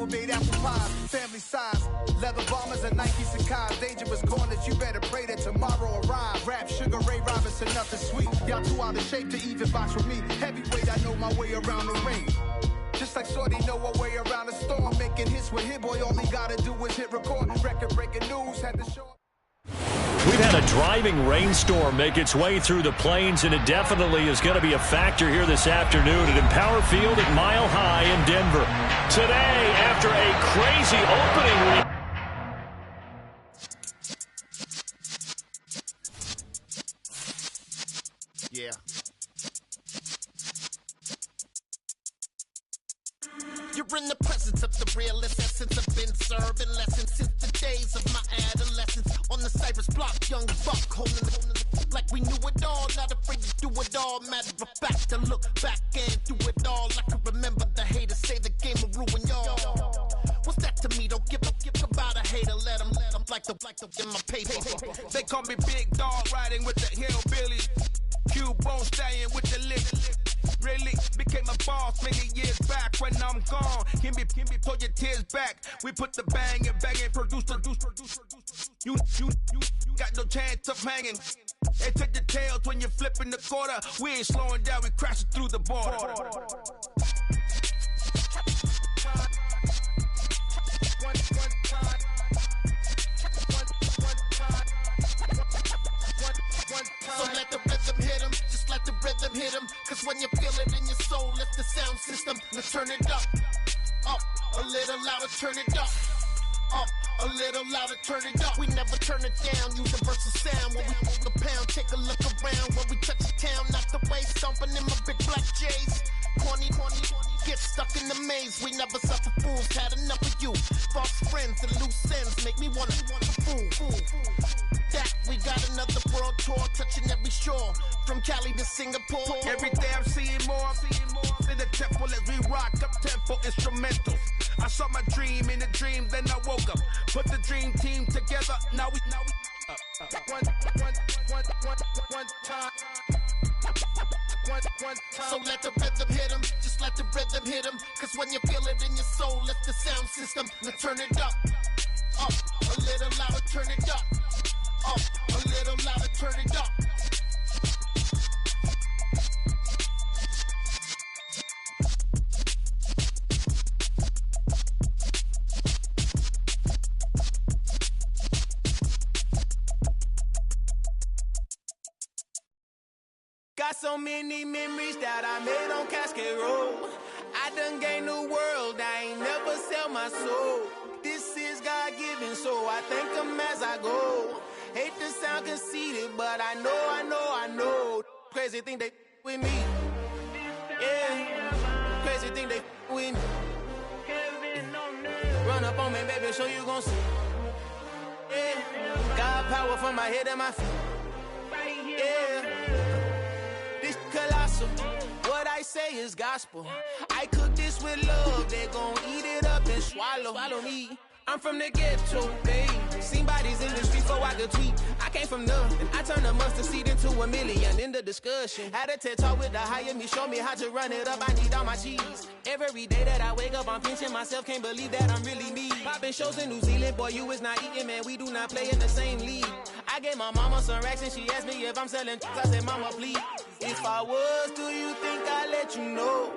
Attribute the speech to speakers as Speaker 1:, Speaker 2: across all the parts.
Speaker 1: who made apple pies, family size. Leather bombers and Nike Sakai's. Dangerous corners, you better pray that tomorrow arrive. Rap, Sugar Ray Robinson, nothing sweet. Y'all too out of shape to even box with me. Heavyweight, I know my way around the ring. Just like Shorty know her way around the storm. Making hits with Hit Boy, all he gotta do is hit record. Record-breaking news, had to show.
Speaker 2: We've had a driving rainstorm make its way through the plains, and it definitely is going to be a factor here this afternoon at Empower Field at Mile High in Denver. Today, after a crazy opening week.
Speaker 1: Yeah.
Speaker 3: You're in the presence of the realest essence. I've been serving lessons since the days of my adolescence. On the Cypress block, young buck holding the like we knew it all. Not afraid to do it all. Matter of fact, to look back and do it all. I can remember the haters say the game will ruin y'all. What's that to me? Don't give about a hater. Let them like the in my paper.
Speaker 4: They call me Big Dog, riding with the hillbillies. Q-Bone stallion with the lick. Really became a boss many years back. When I'm gone, can be pull your tears back. We put the bang and produce. You got no chance of hanging. They take the tails when you're flipping the quarter. We ain't slowing down, we crashing through the border.
Speaker 3: So let the rhythm hit him, just let the rhythm hit him. Cause when you feel it in your soul, lift the sound system. Let's turn it up, a little louder, turn it up, a little louder, turn it up. We never turn it down, universal sound. When we move the pound, take a look around. When we touch the town, not the way, stomping in my big black J's. Corny, get stuck in the maze. We never suffer fools, had enough of you. False friends and loose ends make me wanna fool. That we got another world tour, touching every shore, from Cali to Singapore.
Speaker 4: Every day I'm seeing more in the temple as we rock up tempo instrumentals. I saw my dream in a dream, then I woke up. Put the dream team together, now we one time.
Speaker 3: So let the rhythm hit him, just let the rhythm hit him. Cause when you feel it in your soul, lift the sound system. Now turn it up, a little louder, turn it up, a little louder, turn it up.
Speaker 4: Got so many memories that I made on Cascade Road. I done gained the world, I ain't never sell my soul. This is God-given, so I thank him as I go. Hate to sound conceited, but I know. Crazy thing they with me. Yeah, crazy thing they with me. Run up on me, baby, show you gon' see. Yeah, God power from my head and my feet. Yeah. This colossal, what I say is gospel. I cook this with love, they gon' eat it up and swallow me. I'm from the ghetto, babe. Seen bodies in the streets before I could tweet. I came from nothing, I turned a mustard seed into a million. In the discussion, had a TED talk with the higher me, show me how to run it up. I need all my cheese. Every day that I wake up, I'm pinching myself, can't believe that I'm really me. Popping shows in New Zealand, boy, you is not eating, man. We do not play in the same league. I gave my mama some racks and she asked me if I'm selling. I said, mama, please. If I was, do you think I'd let you know?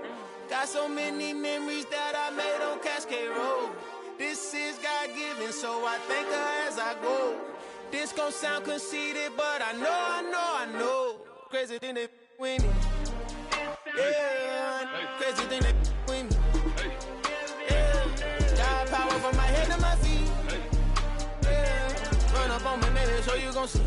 Speaker 4: Got so many memories that I made on Cascade Road. This is God-given, so I thank her as I go. This gon' sound conceited, but I know. Crazy thing they with me. Yeah, crazy thing they with me. Yeah, God power from my head to my feet. Yeah, run up on me, baby, so you gon' see.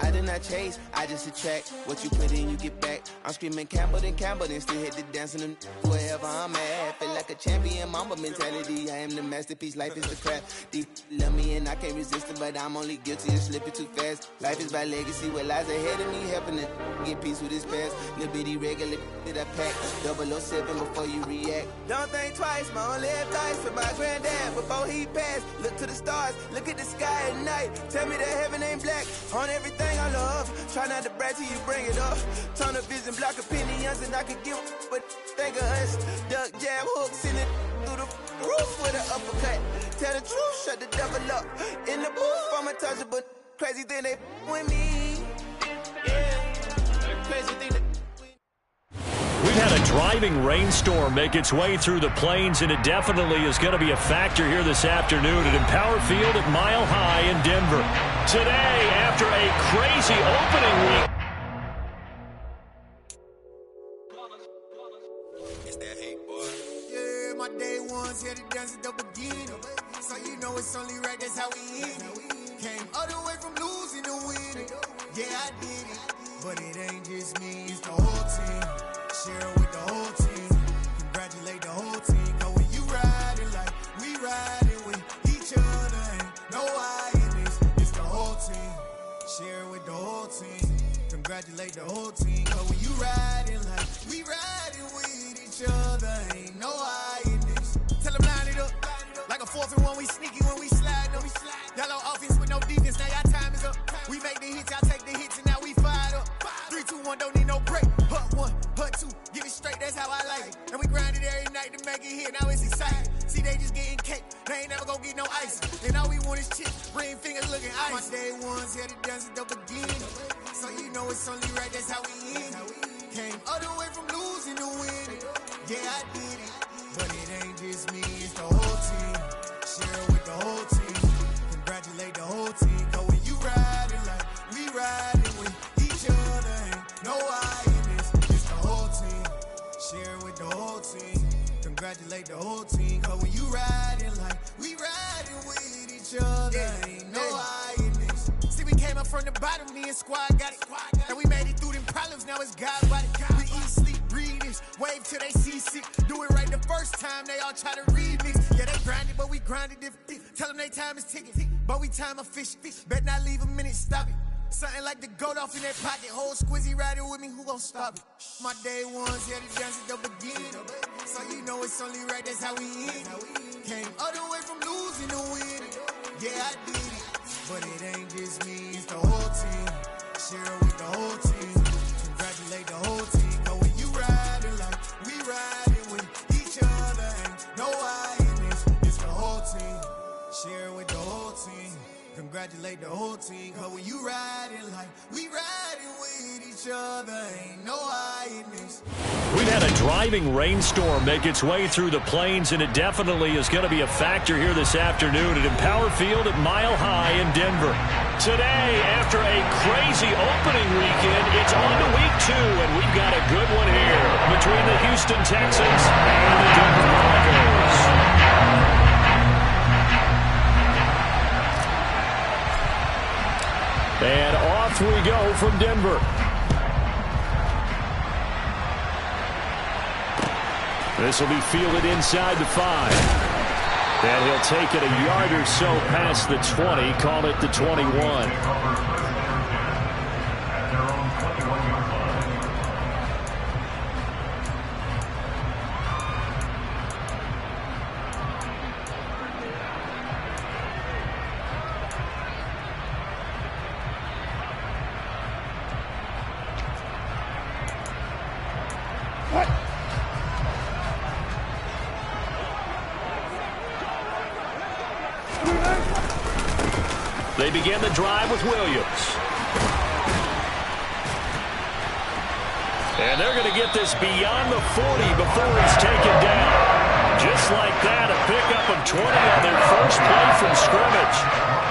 Speaker 5: I did not chase, I just attract. What you put in, you get back. I'm screaming Campbell, then still hit the dancing and wherever I'm at. Feel like a champion, mamba mentality. I am the masterpiece, life is the craft. Deep love me and I can't resist it, but I'm only guilty of slipping too fast. Life is my legacy, what lies ahead of me, helping to get peace with this past. Little bitty regular that I pack. 007 before you react. Don't think twice, my only advice for my granddad before he passed. Look to the stars, look at the sky at night. Tell me that heaven ain't black. On everything I love, Try not to brag till you bring it up. Tunnel vision, block opinions, and I could give but think of us. Duck, jab, hooks in it through the roof with an uppercut. Tell the truth, shut the devil up. In the booth, I'm untouchable. Crazy thing they with me. Yeah, crazy thing that.
Speaker 2: We've had a driving rainstorm make its way through the plains, and it definitely is going to be a factor here this afternoon at Empower Field at Mile High in Denver. Today, after a crazy opening week.
Speaker 3: It's that hate, boy.
Speaker 6: Yeah, my day ones here to dance at the beginning. So you know it's only right, that's how we end it. Came all the way from losing to winning. Yeah, I did it. But it ain't just me, it's the whole team. Share with the whole team. Congratulate the whole team. Cause when you riding like we riding with each other, ain't no I in this. It's the whole team. Share with the whole team. Congratulate the whole team. Cause when you riding like we riding with each other, ain't no I in this. Tell them line it up. Like a 4th and 1, we sneaky when we slide them. Yellow offense with no defense, now y'all time is up. We make the hits, y'all take the hits, and now we fired up. 3, 2, 1, don't need no break. Hut 1, hut 2, give it straight, that's how I like it. And we grind it every night to make it hit, now it's exciting. See, they just getting cake, they ain't never gonna get no ice. And all we want is chips, ring fingers looking ice. My day ones here to dance at the beginning. So you know it's only right, that's how we end it. Came all the way from losing to winning. Yeah, I did it. But it ain't just me, it's the whole team. Share with the whole team. Congratulate the whole team. Cause when you riding like we riding with each other, ain't no I in this. It's the whole team. Share with the whole team. Congratulate the whole team. Cause when you riding like we riding with each other, ain't no I in this. See, we came up from the bottom, me and squad got it. And we made it through them problems, now it's God body. We eat, sleep, breathe this. Wave till they see sick. Do it right the first time, they all try to remix. Yeah, they grinded, but we grinded different. Tell them they time is ticking, but we time efficient. Bet not leave a minute, stop it. Something like the goat off in their pocket. Whole squizzy riding with me, who gon' stop it? My day ones here to dance at the beginning. So you know it's only right, that's how we end it. Came all the way from losing to winning. Yeah, I did it. But it ain't just me, it's the whole team. Share with the whole team. Congratulate the whole team. Cause when you riding like we riding with each other, ain't no I in this. It's the whole team. Share with the whole team. Congratulate the whole team. Cause when you riding like we riding with each other, ain't no I in this.
Speaker 2: We've had a driving rainstorm make its way through the plains, and it definitely is going to be a factor here this afternoon at Empower Field at Mile High in Denver. Today, after a crazy opening weekend, it's on to week 2, and we've got a good one here between the Houston Texans and the Denver Broncos. And off we go from Denver. This will be fielded inside the 5. And he'll take it a yard or so past the 20, call it the 21. They begin the drive with Williams. And they're going to get this beyond the 40 before it's taken down. Just like that, a pickup of 20 on their first play from scrimmage.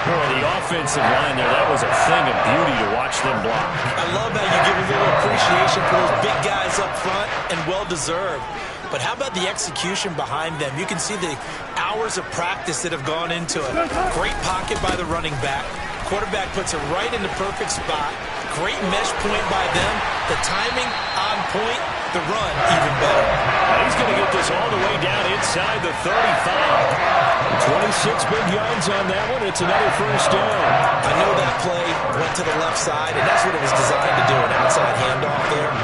Speaker 2: Boy, the offensive line there, that was a thing of beauty to watch them block.
Speaker 7: I love how you give a little appreciation for those big guys up front, and well-deserved. But how about the execution behind them? You can see the hours of practice that have gone into it. Great pocket by the running back. Quarterback puts it right in the perfect spot. Great mesh point by them. The timing on point. The run even better.
Speaker 2: And he's going to get this all the way down inside the 35. 26 big yards on that one. It's another first down.
Speaker 7: I know that play went to the left side, and that's what it was designed to do, an outside handoff there.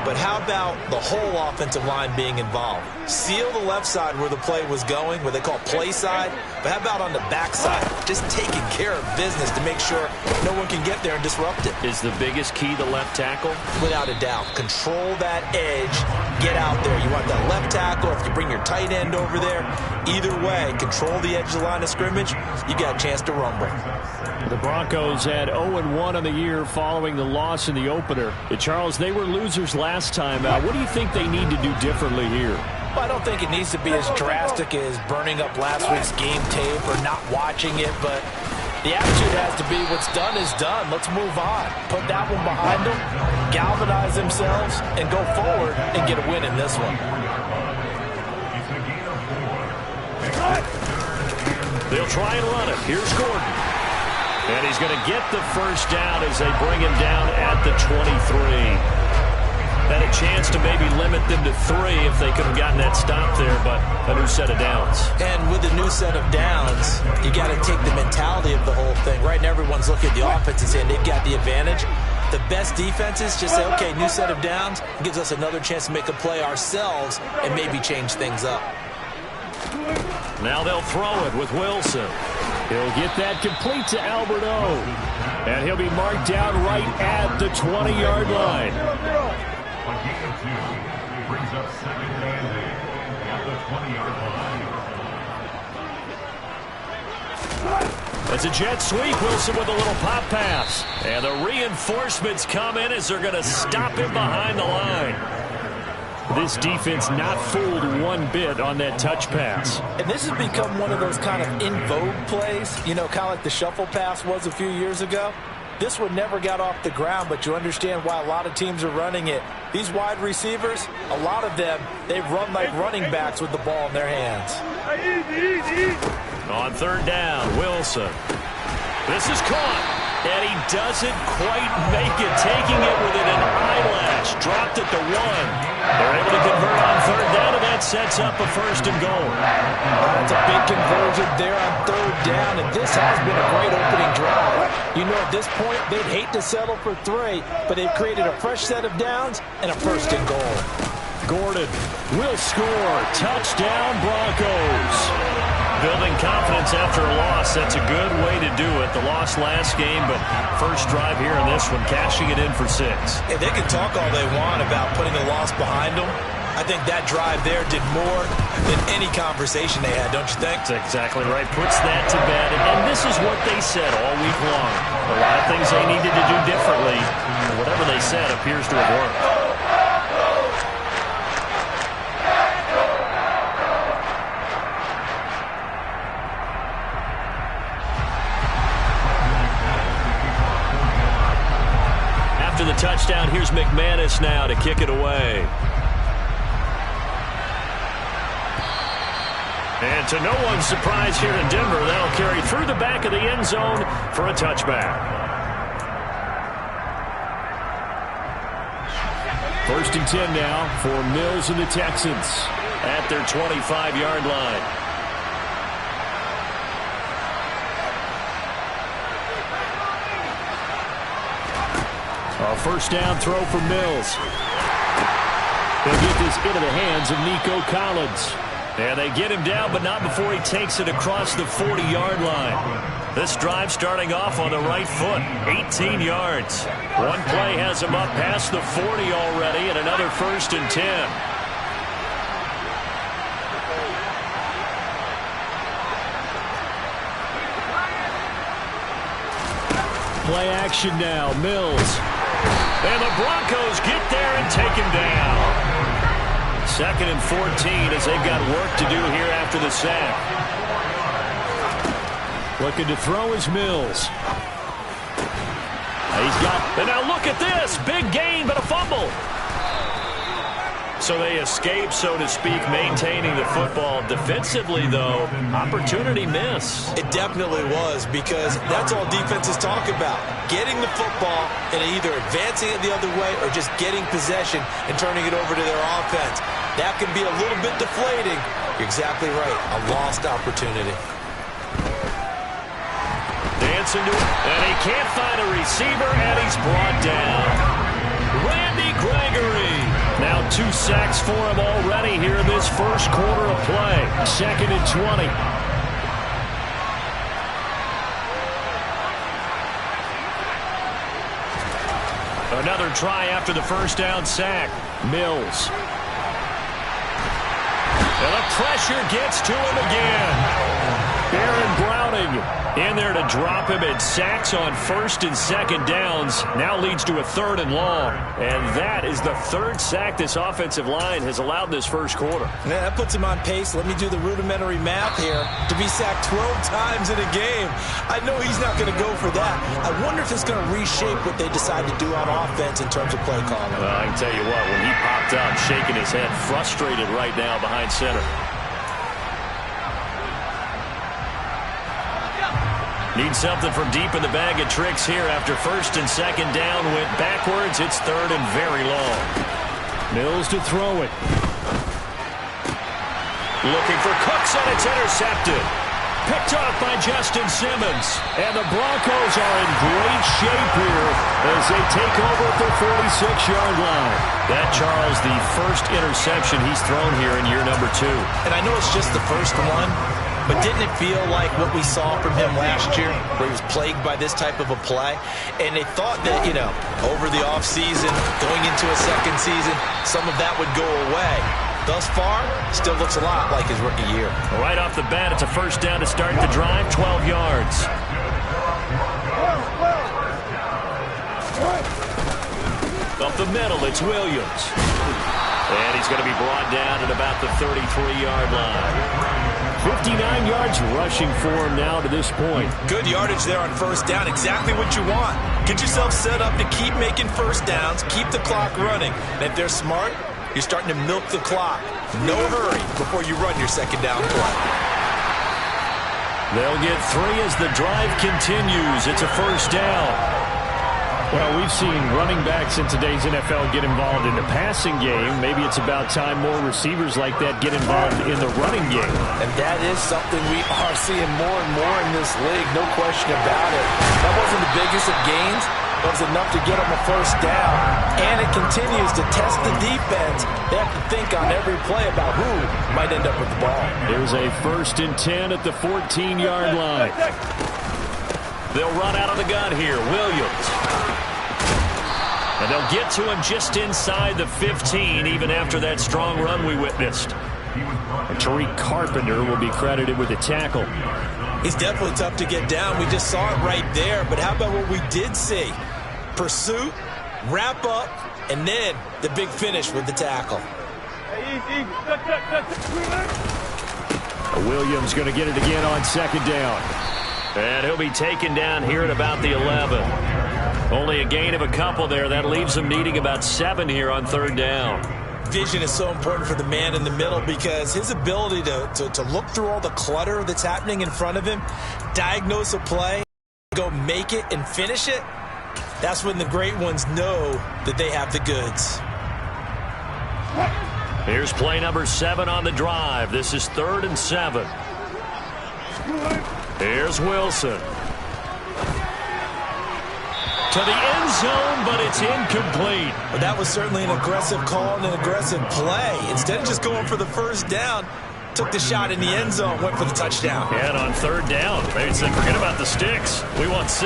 Speaker 7: but how about the whole offensive line being involved? Seal the left side where the play was going, where they call play side, but how about on the back side? Just taking care of business to make sure no one can get there and disrupt it.
Speaker 2: Is the biggest key the left tackle?
Speaker 7: Without a doubt. Control that edge. Get out there. You want that left tackle. If you bring your tight end over there, either way, control the edge of the line of scrimmage, you got a chance to rumble.
Speaker 2: The Broncos had 0-1 on the year following the loss in the opener. Charles, they were losers last time. What do you think they need to do differently here?
Speaker 7: Well, I don't think it needs to be as drastic as burning up last week's game tape or not watching it, but the attitude has to be what's done is done. Let's move on. Put that one behind them, galvanize themselves, and go forward and get a win in this one.
Speaker 2: They'll try and run it. Here's Gordon. And he's going to get the first down as they bring him down at the 23. Had a chance to maybe limit them to 3 if they could have gotten that stop there, but a new set of downs.
Speaker 7: And with the new set of downs, you got to take the mentality of the whole thing. Right now, everyone's looking at the offense and saying they've got the advantage. The best defenses just say, okay, new set of downs, gives us another chance to make a play ourselves and maybe change things up.
Speaker 2: Now they'll throw it with Wilson. He'll get that complete to Albert O. And he'll be marked down right at the 20-yard line.
Speaker 8: A gain of 2 brings up second and 8 at the 20-yard line.
Speaker 2: It's a jet sweep. Wilson with a little pop pass. And the reinforcements come in as they're going to stop him behind the line. This defense not fooled one bit on that touch pass.
Speaker 7: And this has become one of those kind of in vogue plays, you know, kind of like the shuffle pass was a few years ago. This one never got off the ground, but you understand why a lot of teams are running it. These wide receivers, a lot of them, they run like running backs with the ball in their hands.
Speaker 2: On third down, Wilson. This is caught. And he doesn't quite make it, taking it within an eyelash. Dropped at the 1. They're able to convert on third down, and that sets up a first and goal.
Speaker 7: That's a big conversion there on third down, and this has been a great opening drive. You know, at this point, they'd hate to settle for 3, but they've created a fresh set of downs and a first and goal.
Speaker 2: Gordon will score. Touchdown, Broncos. Building confidence after a loss, that's a good way to do it. The loss last game, but first drive here in this one, cashing it in for 6.
Speaker 7: Hey, they can talk all they want about putting a loss behind them. I think that drive there did more than any conversation they had, don't you think?
Speaker 2: That's exactly right. Puts that to bed. And this is what they said all week long. A lot of things they needed to do differently. And whatever they said appears to have worked. After the touchdown, here's McManus now to kick it away. And to no one's surprise here in Denver, that'll carry through the back of the end zone for a touchback. First and 10 now for Mills and the Texans at their 25-yard line. A first down throw for Mills. They'll get this into the hands of Nico Collins. And they get him down, but not before he takes it across the 40-yard line. This drive starting off on the right foot, 18 yards. One play has him up past the 40 already, and another first and 10. Play action now, Mills. And the Broncos get there and take him down. Second and 14 as they've got work to do here after the sack. Looking to throw is Mills. He's got, and now look at this. Big gain, but a fumble. So they escape, so to speak, maintaining the football. Defensively, though, opportunity miss.
Speaker 7: It definitely was, because that's all defenses talk about. Getting the football and either advancing it the other way or just getting possession and turning it over to their offense. That can be a little bit deflating. You're exactly right. A lost opportunity.
Speaker 2: Dancing to it, and he can't find a receiver, and he's brought down. Randy Gregory. down. 2 sacks for him already here in this first quarter of play. 2nd and 20. Another try after the first down sack. Mills. And the pressure gets to him again. Aaron Browning in there to drop him, and sacks on 1st and 2nd downs. Now leads to a 3rd and long. And that is the 3rd sack this offensive line has allowed this first quarter.
Speaker 7: Man, that puts him on pace. Let me do the rudimentary math here. To be sacked 12 times in a game. I know he's not going to go for that. I wonder if it's going to reshape what they decide to do on offense in terms of play calling.
Speaker 2: Well, I can tell you what, when he popped up, shaking his head, frustrated right now behind center. Need something from deep in the bag of tricks here after 1st and 2nd down. Went backwards. It's 3rd and very long. Mills to throw it. Looking for Cooks, and it's intercepted. Picked off by Justin Simmons. And the Broncos are in great shape here as they take over at the 46-yard line. That, Charles, the first interception he's thrown here in year number 2.
Speaker 7: And I know it's just the first one, but didn't it feel like what we saw from him last year, where he was plagued by this type of a play? And they thought that, over the offseason, going into a second season, some of that would go away. Thus far, still looks a lot like his rookie year.
Speaker 2: Right off the bat, it's a first down to start the drive, 12 yards. Up the middle, it's Williams. And he's going to be brought down at about the 33-yard line. 59 yards rushing for him now to this point.
Speaker 7: Good yardage there on first down. Exactly what you want. Get yourself set up to keep making first downs, keep the clock running. And if they're smart, you're starting to milk the clock. No hurry before you run your second down play.
Speaker 2: They'll get 3 as the drive continues. It's a first down.
Speaker 9: Well, we've seen running backs in today's NFL get involved in the passing game. Maybe it's about time more receivers like that get involved in the running game.
Speaker 7: And that is something we are seeing more and more in this league, no question about it. That wasn't the biggest of gains, but it was enough to get them a first down. And it continues to test the defense. They have to think on every play about who might end up with the ball.
Speaker 2: Here's a 1st and 10 at the 14-yard line. They'll run out of the gun here. Williams. And they'll get to him just inside the 15, even after that strong run we witnessed. And Tariq Carpenter will be credited with the tackle.
Speaker 7: He's definitely tough to get down. We just saw it right there. But how about what we did see? Pursuit, wrap up, and then the big finish with the tackle.
Speaker 2: Williams going to get it again on 2nd down. And he'll be taken down here at about the 11. Only a gain of a couple there. That leaves him needing about 7 here on 3rd down.
Speaker 7: Vision is so important for the man in the middle because his ability to look through all the clutter that's happening in front of him, diagnose a play, go make it and finish it, that's when the great ones know that they have the goods.
Speaker 2: Here's play number 7 on the drive. This is 3rd and 7. Here's Wilson. To the end zone, but it's incomplete.
Speaker 7: Well, that was certainly an aggressive call and an aggressive play. Instead of just going for the first down, took the shot in the end zone, went for the touchdown.
Speaker 2: And on 3rd down, they said, forget about the sticks. We want 6.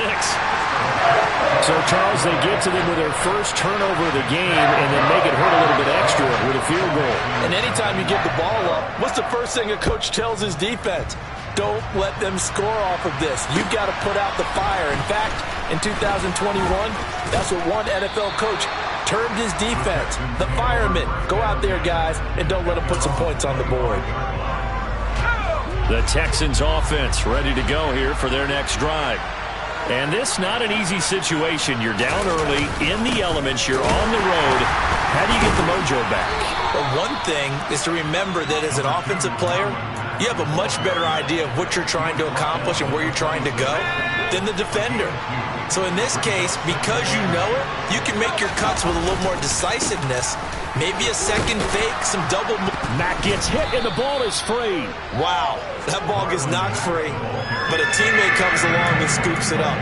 Speaker 9: So, Charles, they get to them with their first turnover of the game and then make it hurt a little bit extra with a field goal.
Speaker 10: And anytime you give the ball up, what's the first thing a coach tells his defense? Don't let them score off of this. You've got to put out the fire. In fact, in 2021, that's what one NFL coach termed his defense. The firemen. Go out there, guys, and don't let them put some points on the board.
Speaker 2: The Texans offense ready to go here for their next drive. And this not an easy situation. You're down early, in the elements, you're on the road. How do you get the mojo back?
Speaker 7: Well, one thing is to remember that as an offensive player, you have a much better idea of what you're trying to accomplish and where you're trying to go than the defender. So in this case, because you know it, you can make your cuts with a little more decisiveness. Maybe a second fake, some double.
Speaker 2: Mack gets hit and the ball is free.
Speaker 7: Wow, that ball gets knocked free, but a teammate comes along and scoops it up.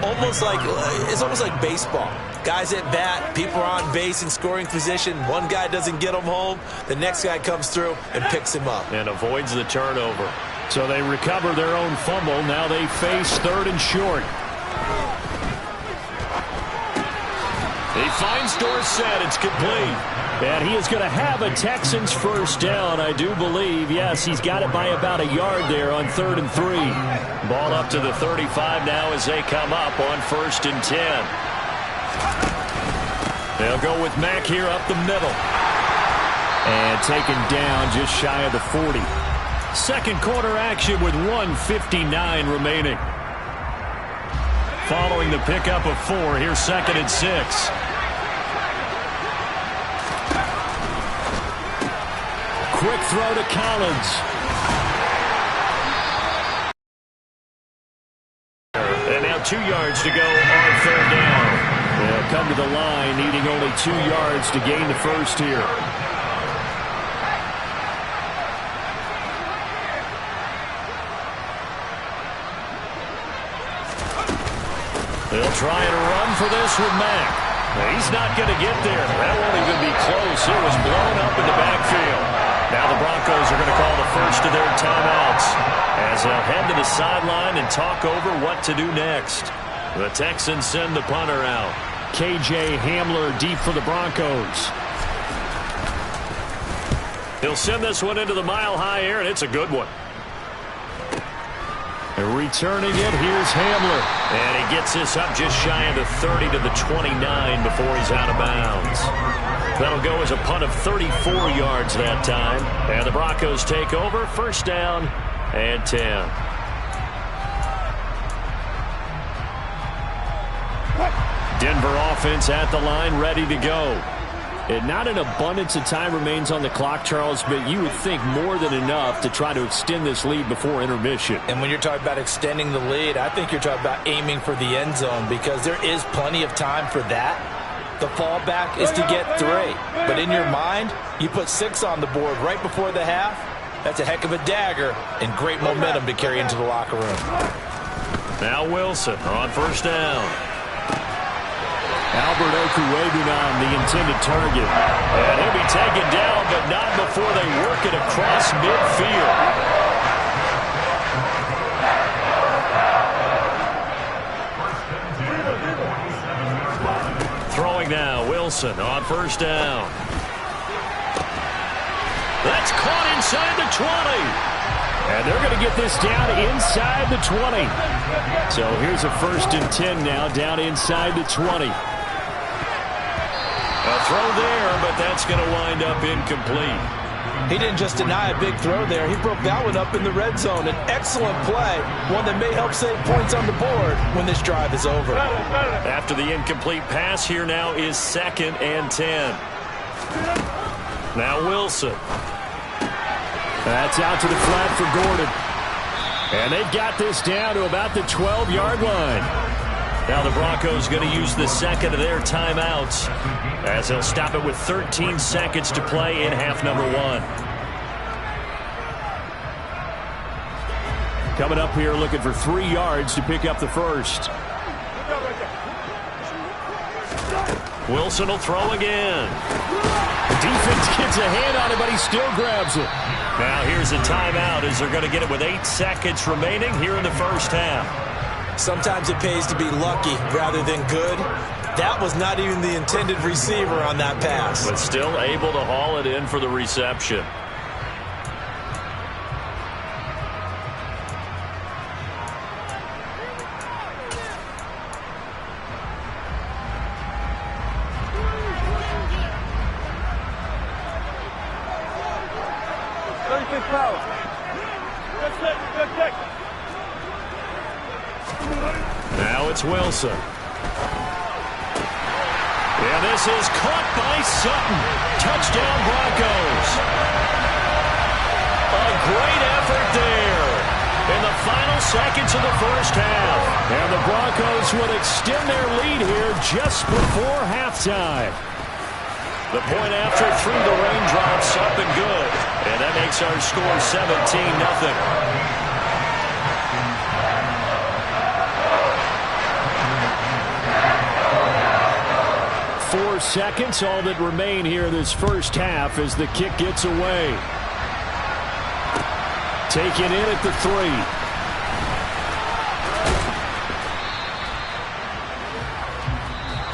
Speaker 7: It's almost like baseball. Guys at bat, people are on base in scoring position. One guy doesn't get him home. The next guy comes through and picks him up.
Speaker 2: And avoids the turnover. So they recover their own fumble. Now they face 3rd and short. He finds Dorsett. It's complete. And he is going to have a Texans first down, I do believe. Yes, he's got it by about a yard there on 3rd and 3. Ball up to the 35 now as they come up on 1st and 10. They'll go with Mack here up the middle. And taken down just shy of the 40. Second quarter action with 1:59 remaining. Following the pickup of 4, here's 2nd and 6. Quick throw to Collins. And now 2 yards to go on 3rd down. They'll come to the line, needing only 2 yards to gain the first here. They'll try and run for this with Mack. He's not going to get there. That won't even be close. It was blown up in the backfield. Now the Broncos are going to call the first of their timeouts as they'll head to the sideline and talk over what to do next. The Texans send the punter out. KJ Hamler deep for the Broncos. He'll send this one into the mile-high air, and it's a good one. And returning it, here's Hamler. And he gets this up just shy of the 30 to the 29 before he's out of bounds. That'll go as a punt of 34 yards that time. And the Broncos take over, first down and 10. Denver offense at the line, ready to go. And not an abundance of time remains on the clock, Charles, but you would think more than enough to try to extend this lead before intermission.
Speaker 7: And when you're talking about extending the lead, I think you're talking about aiming for the end zone because there is plenty of time for that. The fallback is to get 3. But in your mind, you put 6 on the board right before the half. That's a heck of a dagger and great momentum to carry into the locker room.
Speaker 2: Now Wilson on first down. Albert Okuegunam, the intended target. And he'll be taken down, but not before they work it across midfield. Throwing now, Wilson on first down. That's caught inside the 20. And they're going to get this down inside the 20. So here's a 1st and 10 now, down inside the 20. A throw there, but that's going to wind up incomplete.
Speaker 7: He didn't just deny a big throw there. He broke that one up in the red zone. An excellent play, one that may help save points on the board when this drive is over.
Speaker 2: After the incomplete pass, here now is 2nd and 10. Now Wilson. That's out to the flat for Gordon. And they've got this down to about the 12-yard line. Now the Broncos going to use the second of their timeouts as they'll stop it with 13 seconds to play in half number 1. Coming up here looking for 3 yards to pick up the first. Wilson will throw again. The defense gets a hand on it, but he still grabs it. Now here's a timeout as they're going to get it with 8 seconds remaining here in the first half.
Speaker 7: Sometimes it pays to be lucky rather than good. That was not even the intended receiver on that pass.
Speaker 2: But still able to haul it in for the reception. Now it's Wilson. And this is caught by Sutton. Touchdown Broncos. A great effort there in the final seconds of the first half. And the Broncos would extend their lead here just before halftime. The point after through the raindrops up and good. And that makes our score 17-0. more seconds, all that remain here this first half as the kick gets away. Taken in at the 3.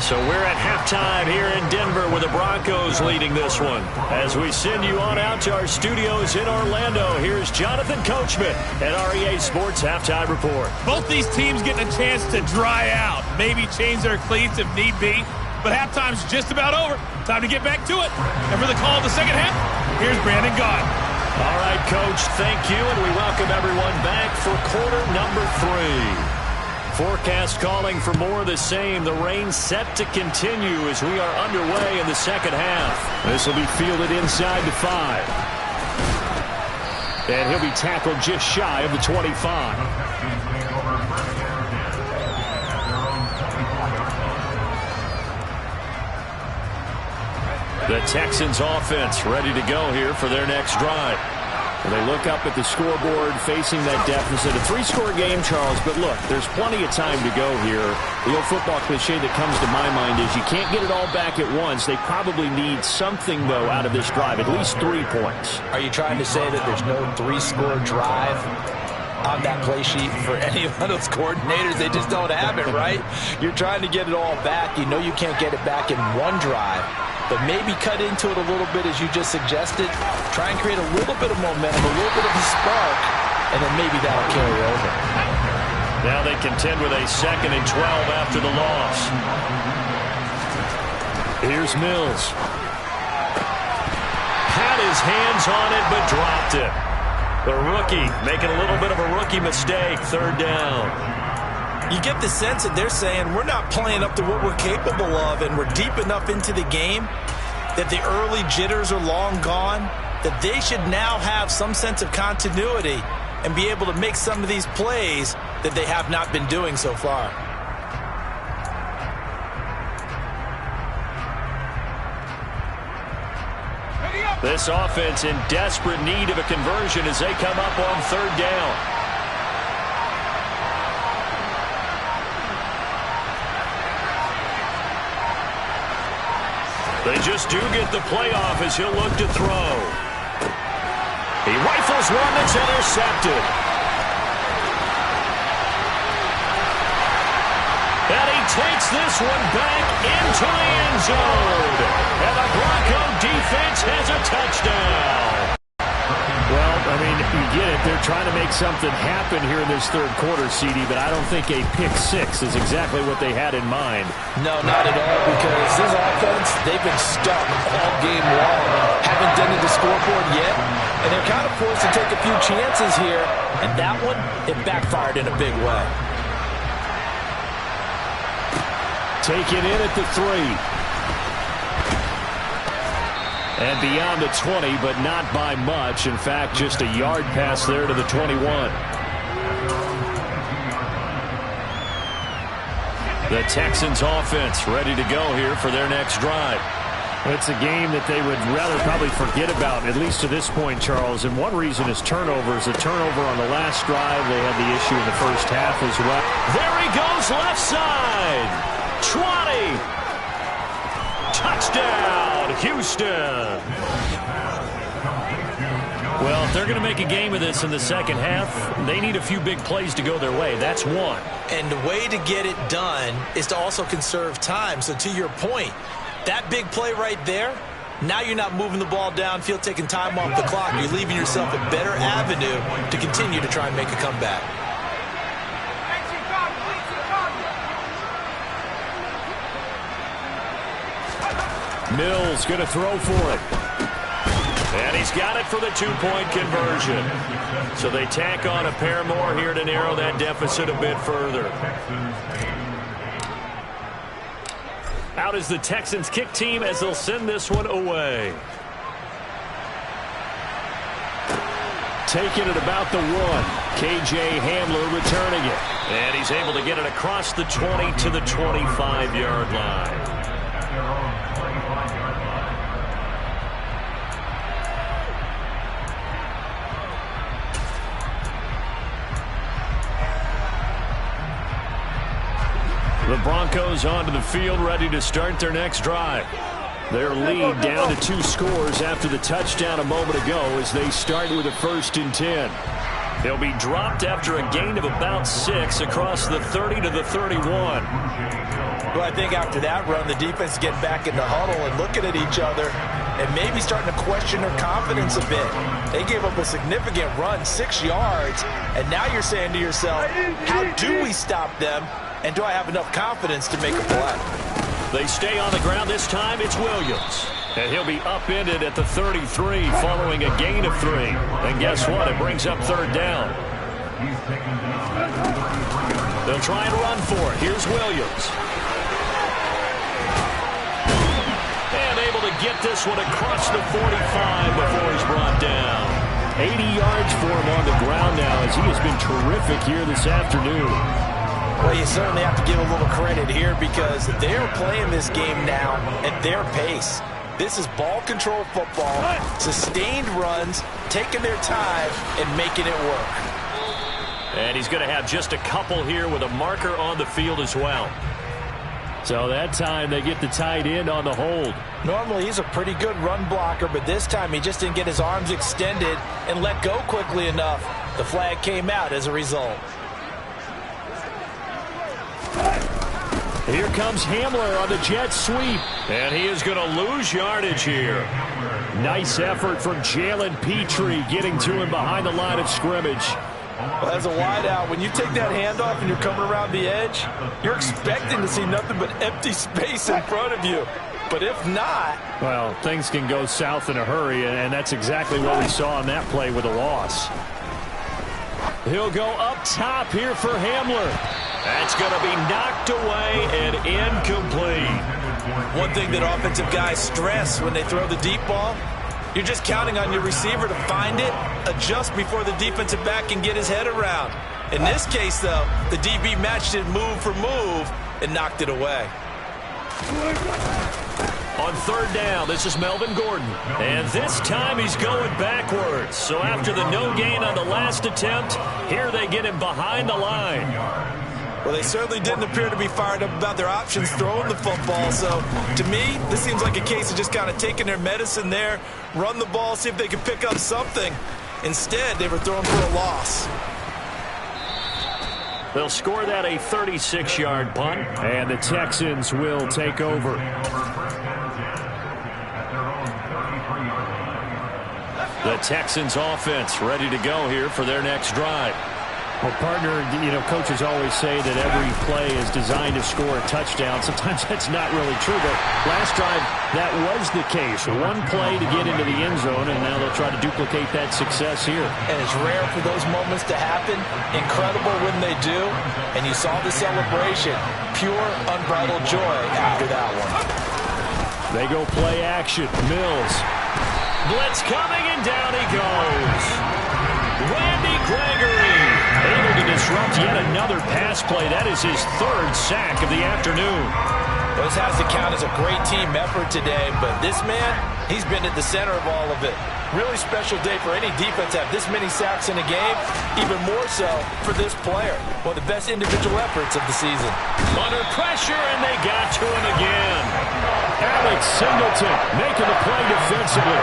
Speaker 2: So we're at halftime here in Denver with the Broncos leading this one. As we send you on out to our studios in Orlando, here's Jonathan Coachman at REA Sports Halftime Report.
Speaker 11: Both these teams getting a chance to dry out, maybe change their cleats if need be, but halftime's just about over. Time to get back to it. And for the call of the second half, here's Brandon Gaudin.
Speaker 2: All right, Coach, thank you, and we welcome everyone back for quarter number 3. Forecast calling for more of the same. The rain set to continue as we are underway in the second half. This will be fielded inside the 5. And he'll be tackled just shy of the 25. The Texans offense ready to go here for their next drive. And they look up at the scoreboard facing that deficit. A 3-score game, Charles, but look, there's plenty of time to go here. The old football cliche that comes to my mind is you can't get it all back at once. They probably need something, though, out of this drive, at least 3 points.
Speaker 7: Are you trying to say that there's no 3-score drive on that play sheet for any of those coordinators? They just don't have it, right? You're trying to get it all back. You know you can't get it back in one drive. But maybe cut into it a little bit as you just suggested. Try and create a little bit of momentum, a little bit of a spark, and then maybe that'll carry over.
Speaker 2: Now they contend with a 2nd and 12 after the loss. Here's Mills. Had his hands on it, but dropped it. The rookie making a little bit of a rookie mistake, 3rd down.
Speaker 7: You get the sense that they're saying we're not playing up to what we're capable of, and we're deep enough into the game that the early jitters are long gone, that they should now have some sense of continuity and be able to make some of these plays that they have not been doing so far.
Speaker 2: This offense in desperate need of a conversion as they come up on 3rd down. They just do get the playoff as he'll look to throw. He rifles one that's intercepted. And he takes this one back into the end zone. And the Bronco defense has a touchdown. Well, I mean, you get it. They're trying to make something happen here in this 3rd quarter, CD, but I don't think a pick-6 is exactly what they had in mind.
Speaker 7: No, not at all, because this offense, they've been stuck all game long. Haven't done the scoreboard yet, and they're kind of forced to take a few chances here, and that one, it backfired in a big way.
Speaker 2: Taken in at the 3. And beyond the 20, but not by much. In fact, just a yard pass there to the 21. The Texans offense ready to go here for their next drive.
Speaker 9: It's a game that they would rather probably forget about, at least to this point, Charles. And one reason is turnovers. A turnover on the last drive. They had the issue in the first half as well.
Speaker 2: There he goes, left side. 20. Touchdown, Houston. Well, if they're going to make a game of this in the second half, they need a few big plays to go their way. That's one.
Speaker 7: And the way to get it done is to also conserve time. So to your point, that big play right there, now you're not moving the ball downfield, taking time off the clock. You're leaving yourself a better avenue to continue to try and make a comeback.
Speaker 2: Mills going to throw for it. And he's got it for the 2-point conversion. So they tack on a pair more here to narrow that deficit a bit further. Out is the Texans kick team as they'll send this one away. Taking it about the 1. KJ Hamler returning it. And he's able to get it across the 20 to the 25-yard line. The Broncos onto the field, ready to start their next drive. Their lead down to 2 scores after the touchdown a moment ago as they start with a 1st and 10. They'll be dropped after a gain of about 6 across the 30 to the 31.
Speaker 7: Well, I think after that run, the defense is getting back in the huddle and looking at each other and maybe starting to question their confidence a bit. They gave up a significant run, 6 yards, and now you're saying to yourself, how do we stop them, and do I have enough confidence to make a play?
Speaker 2: They stay on the ground. This time it's Williams. And he'll be upended at the 33 following a gain of 3. And guess what? It brings up 3rd down. They'll try and run for it. Here's Williams. And able to get this one across the 45 before he's brought down. 80 yards for him on the ground now as he has been terrific here this afternoon.
Speaker 7: Well, you certainly have to give a little credit here because they're playing this game now at their pace. This is ball control football, sustained runs, taking their time and making it work.
Speaker 2: And he's going to have just a couple here with a marker on the field as well. So that time they get the tight end on the hold.
Speaker 7: Normally he's a pretty good run blocker, but this time he just didn't get his arms extended and let go quickly enough. The flag came out as a result.
Speaker 2: Here comes Hamler on the jet sweep. And he is going to lose yardage here. Nice effort from Jalen Petrie getting to him behind the line of scrimmage.
Speaker 7: Well, as a wideout, when you take that handoff and you're coming around the edge, you're expecting to see nothing but empty space in front of you. But if not...
Speaker 9: well, things can go south in a hurry, and that's exactly what we saw on that play with a loss.
Speaker 2: He'll go up top here for Hamler. That's going to be knocked away and incomplete.
Speaker 7: One thing that offensive guys stress when they throw the deep ball, you're just counting on your receiver to find it, adjust before the defensive back can get his head around. In this case, though, the DB matched it move for move and knocked it away.
Speaker 2: On 3rd down, this is Melvin Gordon. And this time he's going backwards. So after the no gain on the last attempt, here they get him behind the line.
Speaker 7: Well, they certainly didn't appear to be fired up about their options throwing the football. So, to me, this seems like a case of just kind of taking their medicine there, run the ball, see if they can pick up something. Instead, they were throwing for a loss.
Speaker 2: They'll score that a 36-yard punt.
Speaker 9: And the Texans will take over.
Speaker 2: The Texans offense ready to go here for their next drive.
Speaker 9: Well, partner, you know, coaches always say that every play is designed to score a touchdown. Sometimes that's not really true, but last drive, that was the case. One play to get into the end zone, and now they'll try to duplicate that success here.
Speaker 7: And it's rare for those moments to happen. Incredible when they do. And you saw the celebration. Pure, unbridled joy after that one.
Speaker 9: They go play action. Mills.
Speaker 2: Blitz coming, and down he goes. Randy Gregory able to disrupt yet another pass play. That is his 3rd sack of the afternoon.
Speaker 7: This has to count as a great team effort today, but this man, he's been at the center of all of it. Really special day for any defense to have this many sacks in a game, even more so for this player. One of the best individual efforts of the season.
Speaker 2: Under pressure, and they got to him again.
Speaker 9: Alex Singleton making the play defensively.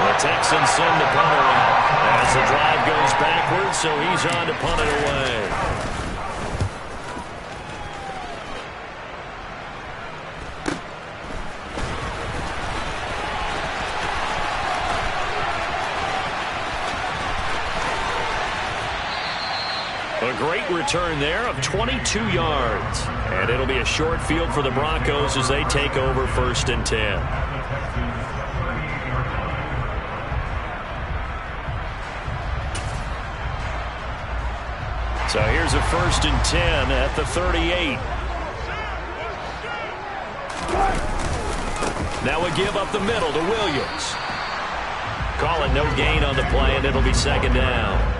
Speaker 2: The Texans send the punter out as the drive goes backwards, so he's on to punt it away. A great return there of 22 yards. And it'll be a short field for the Broncos as they take over 1st and 10. So here's a 1st and 10 at the 38. Now a give up the middle to Williams. Call it no gain on the play, and it'll be 2nd down.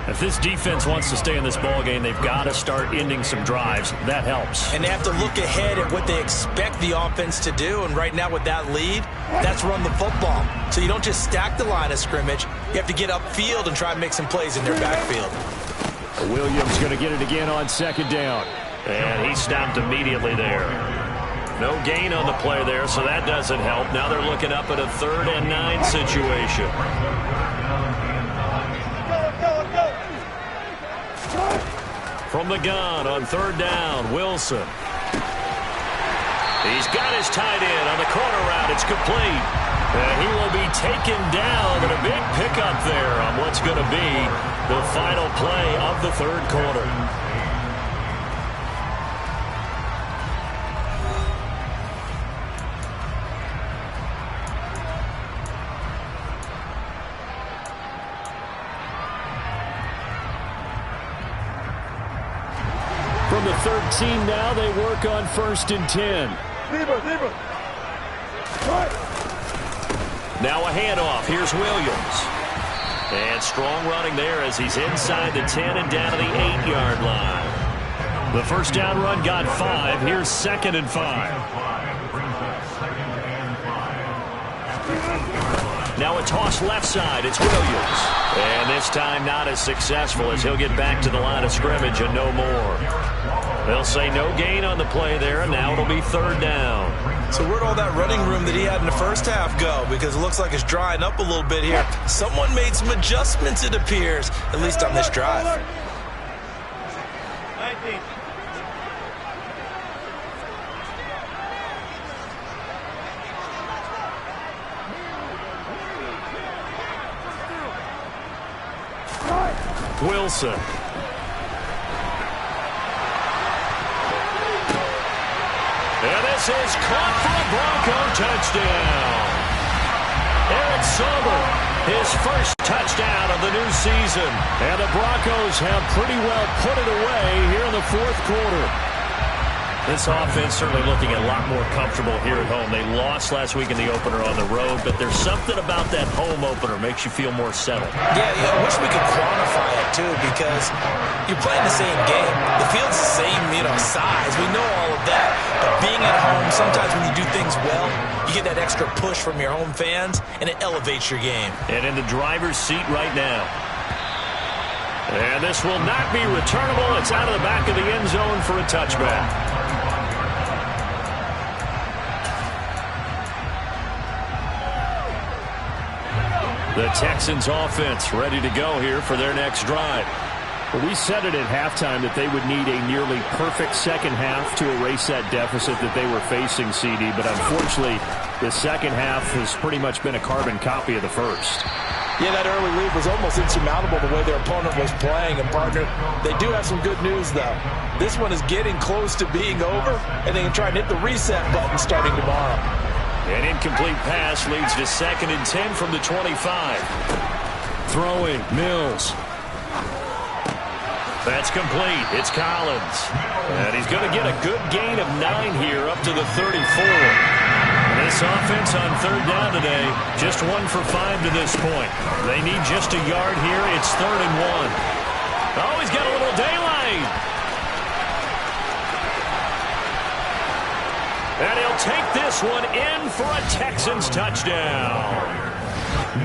Speaker 9: If this defense wants to stay in this ballgame, they've got to start ending some drives. That helps.
Speaker 7: And they have to look ahead at what they expect the offense to do. And right now with that lead, that's run the football. So you don't just stack the line of scrimmage. You have to get upfield and try and make some plays in their backfield.
Speaker 9: Williams going to get it again on 2nd down.
Speaker 2: And he stopped immediately there. No gain on the play there, so that doesn't help. Now they're looking up at a 3rd and 9 situation. From the gun on 3rd down, Wilson. He's got his tight end on the corner route. It's complete. And he will be taken down, and a big pickup there on what's going to be the final play of the 3rd quarter.
Speaker 9: From the 13 now, they work on 1st and 10.
Speaker 2: Now a handoff. Here's Williams. And strong running there as he's inside the 10 and down to the 8-yard line. The first down run got 5. Here's 2nd and 5. Now a toss left side. It's Williams. And this time not as successful as he'll get back to the line of scrimmage and no more. They'll say no gain on the play there, and now it'll be 3rd down.
Speaker 7: So where'd all that running room that he had in the first half go? Because it looks like it's drying up a little bit here. Someone made some adjustments, it appears, at least on this drive.
Speaker 11: 19.
Speaker 2: Wilson. And this is caught for a Bronco touchdown. Eric Sauber, his first touchdown of the new season. And the Broncos have pretty well put it away here in the 4th quarter. This offense certainly looking a lot more comfortable here at home. They lost last week in the opener on the road, but there's something about that home opener makes you feel more settled.
Speaker 7: Yeah, I wish we could quantify it, too, because you're playing the same game. The field's the same, size. We know all of that. But being at home, sometimes when you do things well, you get that extra push from your home fans, and it elevates your game.
Speaker 2: And in the driver's seat right now. And this will not be returnable. It's out of the back of the end zone for a touchback. The Texans offense ready to go here for their next drive.
Speaker 9: Well, we said it at halftime that they would need a nearly perfect second half to erase that deficit that they were facing, CD. But unfortunately, the second half has pretty much been a carbon copy of the first.
Speaker 7: Yeah, that early lead was almost insurmountable the way their opponent was playing. And, partner, they do have some good news, though. This one is getting close to being over, and they can try and hit the reset button starting tomorrow.
Speaker 2: An incomplete pass leads to 2nd and 10 from the 25. Throwing, Mills. That's complete. It's Collins. And he's going to get a good gain of 9 here up to the 34. This offense on 3rd down today, just 1 for 5 to this point. They need just a yard here. It's 3rd and 1. Oh, he's got a little daylight. And he'll take this one in for a Texans touchdown.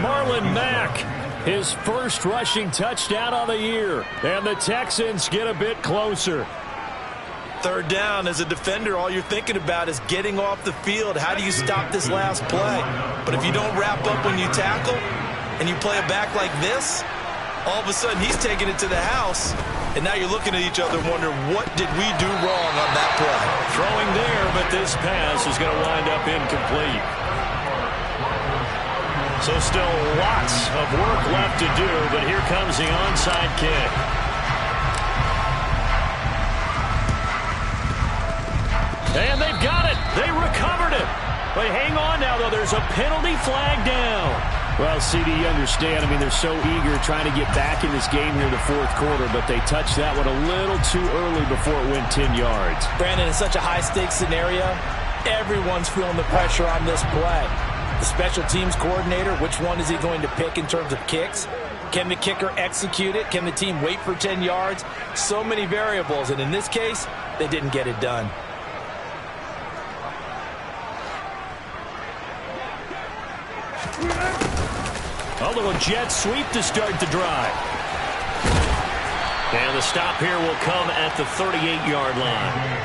Speaker 2: Marlon Mack, his first rushing touchdown on the year. And the Texans get a bit closer.
Speaker 7: 3rd down, as a defender, all you're thinking about is getting off the field. How do you stop this last play? But if you don't wrap up when you tackle and you play it back like this, all of a sudden he's taking it to the house. And now you're looking at each other and wondering, what did we do wrong on that play?
Speaker 2: Throwing there, but this pass is going to wind up incomplete. So still lots of work left to do, but here comes the onside kick. And they've got it. They recovered it. But hang on now, though. There's a penalty flag down.
Speaker 9: Well, CD, you understand. I mean, they're so eager trying to get back in this game here in the 4th quarter, but they touched that one a little too early before it went 10 yards.
Speaker 7: Brandon, it's such a high-stakes scenario. Everyone's feeling the pressure on this play. The special teams coordinator, which one is he going to pick in terms of kicks? Can the kicker execute it? Can the team wait for 10 yards? So many variables, and in this case, they didn't get it done.
Speaker 2: A little jet sweep to start the drive. And the stop here will come at the 38-yard line.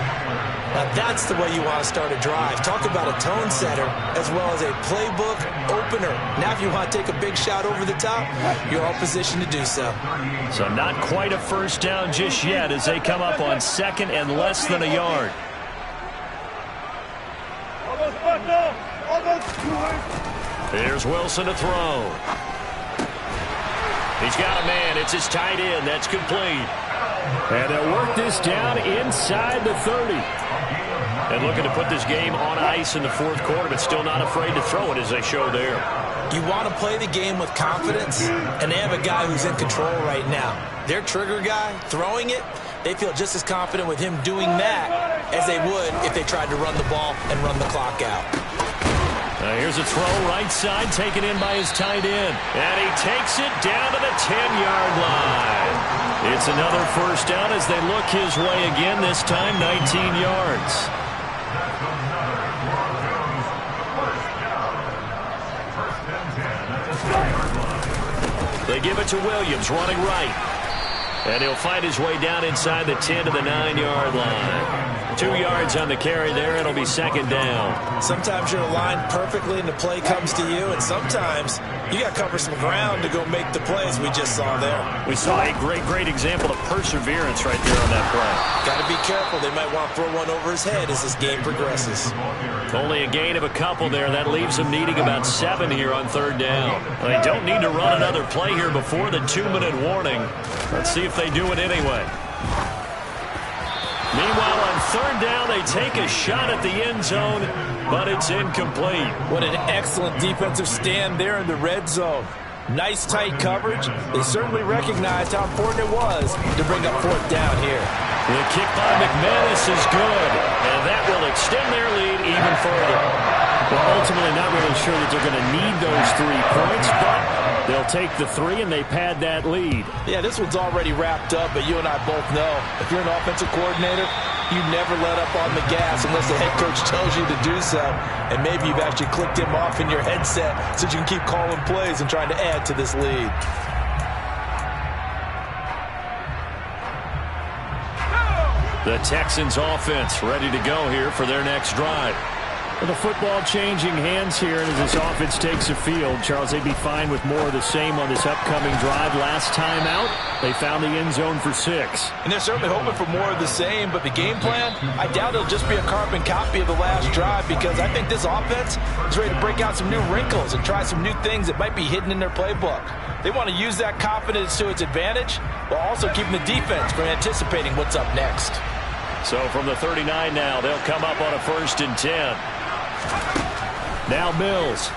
Speaker 7: Now that's the way you want to start a drive. Talk about a tone setter as well as a playbook opener. Now if you want to take a big shot over the top, you're all positioned to do so.
Speaker 2: So not quite a first down just yet as they come up on second and less than a yard. Here's Wilson to throw. He's got a man. It's his tight end. That's complete.
Speaker 9: And they'll work this down inside the 30.
Speaker 2: And looking to put this game on ice in the fourth quarter, but still not afraid to throw it as they show there.
Speaker 7: You want to play the game with confidence, and they have a guy who's in control right now. Their trigger guy, throwing it, they feel just as confident with him doing that as they would if they tried to run the ball and run the clock out.
Speaker 2: Here's a throw right side taken in by his tight end. And he takes it down to the 10-yard line. It's another first down as they look his way again, this time 19 yards. They give it to Williams, running right. And he'll find his way down inside the 10 to the 9-yard line. 2 yards on the carry there. It'll be second down.
Speaker 7: Sometimes you're aligned perfectly and the play comes to you, and sometimes you got to cover some ground to go make the plays we just saw there.
Speaker 2: We saw a great example of perseverance right there on that play.
Speaker 7: Got to be careful. They might want to throw one over his head as this game progresses.
Speaker 2: Only a gain of a couple there. That leaves them needing about 7 here on third down. Well, they don't need to run another play here before the 2-minute warning. Let's see if they do it anyway. Meanwhile, on third down, they take a shot at the end zone, but it's incomplete.
Speaker 7: What an excellent defensive stand there in the red zone. Nice tight coverage. They certainly recognized how important it was to bring up fourth down here.
Speaker 2: The kick by McManus is good, and that will extend their lead even further.
Speaker 9: Well, ultimately not really sure that they're going to need those 3 points, but they'll take the 3 and they pad that lead.
Speaker 7: Yeah, this one's already wrapped up, but you and I both know if you're an offensive coordinator, you never let up on the gas unless the head coach tells you to do so. And maybe you've actually clicked him off in your headset so you can keep calling plays and trying to add to this lead.
Speaker 2: The Texans offense ready to go here for their next drive.
Speaker 9: The football changing hands here, and as this offense takes the field, Charles, they'd be fine with more of the same on this upcoming drive. Last time out, they found the end zone for 6.
Speaker 7: And they're certainly hoping for more of the same, but the game plan, I doubt it'll just be a carbon copy of the last drive, because I think this offense is ready to break out some new wrinkles and try some new things that might be hidden in their playbook. They want to use that confidence to its advantage, while also keeping the defense from anticipating what's up next.
Speaker 2: So from the 39 now, they'll come up on a 1st and 10.
Speaker 9: Now Mills.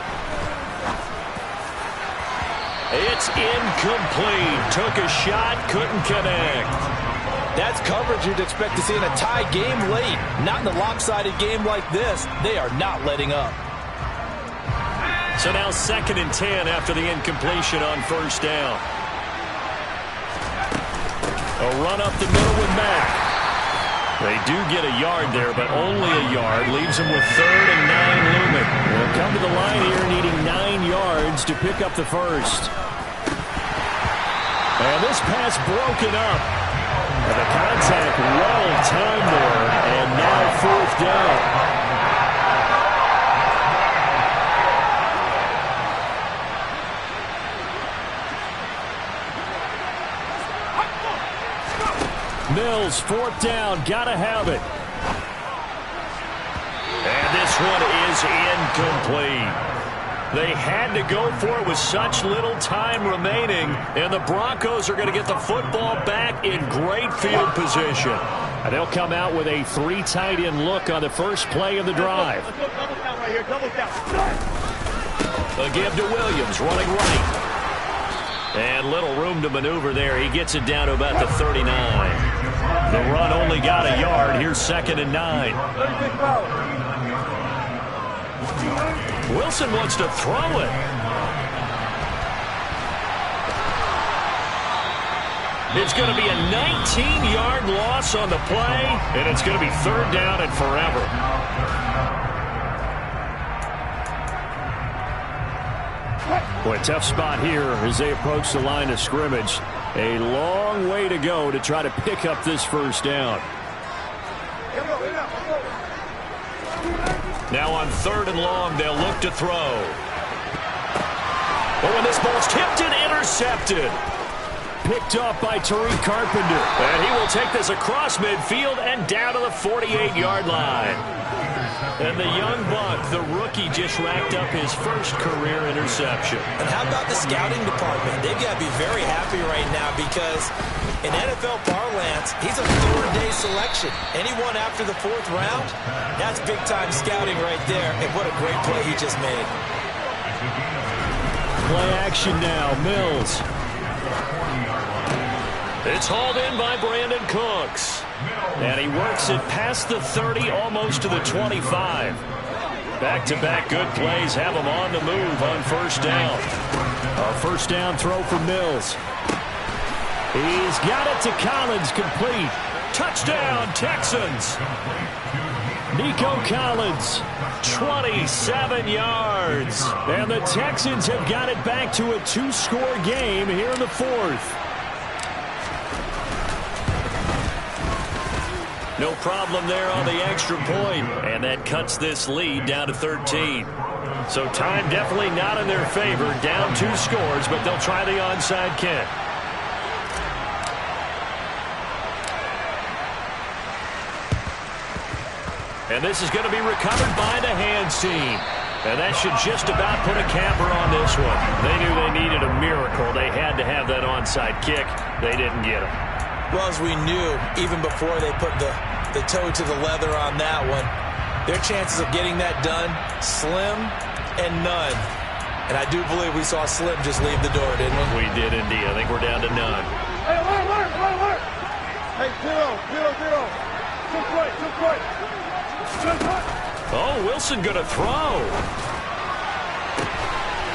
Speaker 2: It's incomplete. Took a shot, couldn't connect.
Speaker 7: That's coverage you'd expect to see in a tie game late. Not in a lopsided game like this. They are not letting up.
Speaker 2: So now 2nd and 10 after the incompletion on 1st down. A run up the middle with Mack. They do get a yard there, but only a yard. Leaves them with 3rd and 9 looming.
Speaker 9: They'll come to the line here needing 9 yards to pick up the first.
Speaker 2: And this pass broken up. And the contact well timed there. And now 4th down. Mills, 4th down, gotta have it. And this one is incomplete. They had to go for it with such little time remaining, and the Broncos are going to get the football back in great field position.
Speaker 9: And they'll come out with a 3 tight end look on the first play of the drive.
Speaker 2: A give to Williams, running right. And little room to maneuver there. He gets it down to about the 39. The run only got a yard. Here's 2nd and 9. Wilson wants to throw it. It's going to be a 19-yard loss on the play, and it's going to be 3rd down and forever.
Speaker 9: Boy, tough spot here as they approach the line of scrimmage. A long way to go to try to pick up this first down.
Speaker 2: Now on 3rd and long, they'll look to throw. Oh, and this ball's tipped and intercepted.
Speaker 9: Picked off by Tariq Carpenter.
Speaker 2: And he will take this across midfield and down to the 48-yard line. And the young buck, the rookie, just racked up his first career interception.
Speaker 7: And how about the scouting department? They've got to be very happy right now because in NFL parlance, he's a 3rd-day selection. Anyone after the 4th round, that's big-time scouting right there. And what a great play he just made.
Speaker 9: Play action now, Mills.
Speaker 2: It's hauled in by Brandon Cooks.
Speaker 9: And he works it past the 30, almost to the 25.
Speaker 2: Back-to-back good plays have him on the move on first down.
Speaker 9: A first down throw for Mills. He's got it to Collins, complete.
Speaker 2: Touchdown, Texans.
Speaker 9: Nico Collins,
Speaker 2: 27 yards.
Speaker 9: And the Texans have got it back to a 2-score game here in the 4th.
Speaker 2: No problem there on the extra point. And that cuts this lead down to 13. So time definitely not in their favor. Down 2 scores, but they'll try the onside kick. And this is going to be recovered by the hands team. And that should just about put a capper on this one. They knew they needed a miracle. They had to have that onside kick. They didn't get it.
Speaker 7: Well, as we knew, even before they put the toe to the leather on that one, their chances of getting that done, slim and none. And I do believe we saw Slim just leave the door, didn't we?
Speaker 2: We did indeed. I think we're down to none.
Speaker 12: Hey, alert! Hey, zero. Too quick.
Speaker 2: Oh, Wilson going to throw.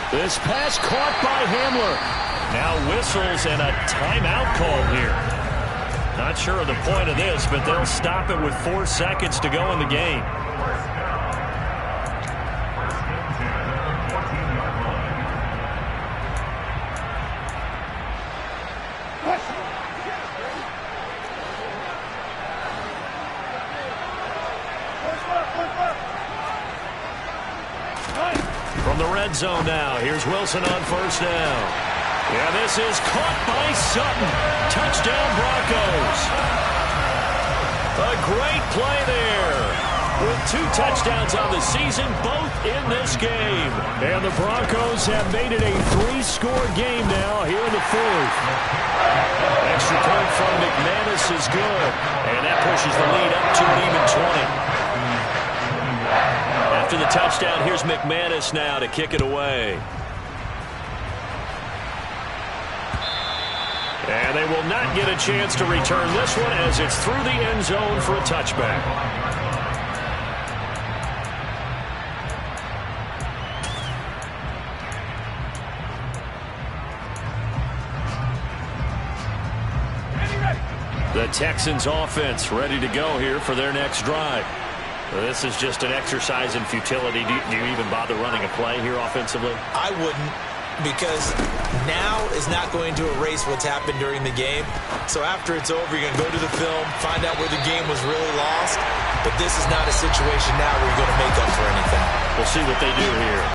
Speaker 9: This pass caught by Hamler.
Speaker 2: Now whistles and a timeout call here. Not sure of the point of this, but they'll stop it with 4 seconds to go in the game. From the red zone now, here's Wilson on first down. Yeah, this is caught by Sutton. Touchdown, Broncos. A great play there. With 2 touchdowns on the season, both in this game.
Speaker 9: And the Broncos have made it a 3-score game now here in the 4th.
Speaker 2: Extra point from McManus is good. And that pushes the lead up to an even 20. After the touchdown, here's McManus now to kick it away. And they will not get a chance to return this one as it's through the end zone for a touchback. The Texans offense ready to go here for their next drive. This is just an exercise in futility. Do you even bother running a play here offensively?
Speaker 7: I wouldn't, because now is not going to erase what's happened during the game. So after it's over, you're going to go to the film, find out where the game was really lost. But this is not a situation now where you're going to make up for anything.
Speaker 2: We'll see what they do here.